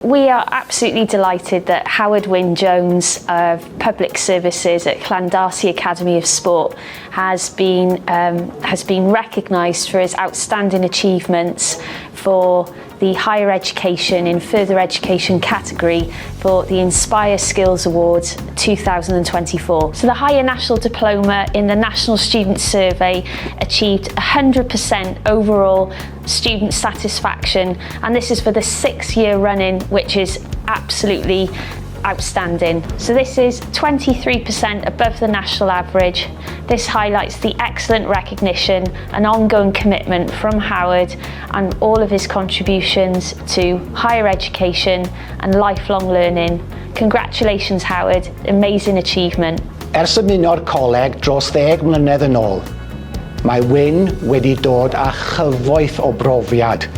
We are absolutely delighted that Howard Wyn Jones of Public Services at Llandarcy Academy of Sport has been recognised for his outstanding achievements for the higher education in further education category for the Inspire Skills Awards 2024. So the Higher National Diploma in the National Student Survey achieved 100% overall student satisfaction, and this is for the 6th year running, which is absolutely outstanding. So this is 23% above the national average. This highlights the excellent recognition and ongoing commitment from Howard and all of his contributions to higher education and lifelong learning. Congratulations, Howard, amazing achievement. Ers ymuno'r coleg dros 10 mlynedd yn ôl, mae Wyn wedi dod â chyfoeth o brofiad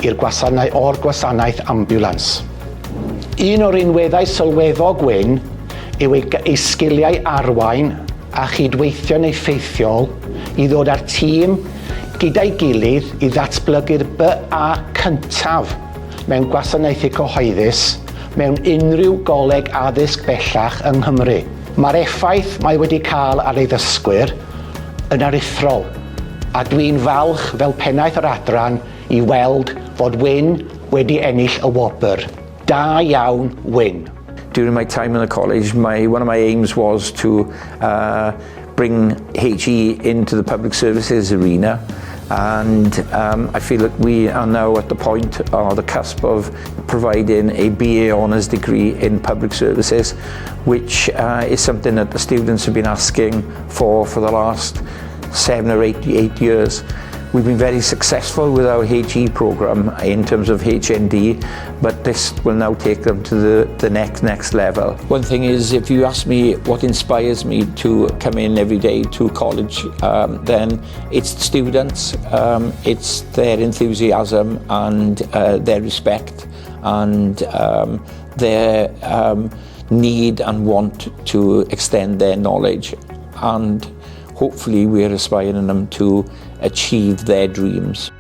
o'r gwasanaeth ambulans. Un o'r unweddau sylweddol Wyn yw ei sgiliau arwain a chydweithio'n effeithiol i ddod â'r tîm gyda'i gilydd i ddatblygu'r BA cyntaf mewn gwasanaethau cyhoeddus mewn unrhyw goleg addysg bellach yng Nghymru. Mae'r effaith mae wedi cael ar ei ddysgwyr yn aruthrol, a dwi'n falch fel pennaeth yr adran i weld fod Wyn wedi ennill y wobr. Da iawn, Wyn. During my time in the college, one of my aims was to bring HE into the public services arena, and I feel that we are now at the point or the cusp of providing a BA Honours degree in public services, which is something that the students have been asking for the last 7 or 8 years. We've been very successful with our HE programme in terms of HND, but this will now take them to the next level. One thing is, if you ask me what inspires me to come in every day to college, then it's the students, it's their enthusiasm and their respect and their need and want to extend their knowledge, and hopefully we're inspiring them to achieve their dreams.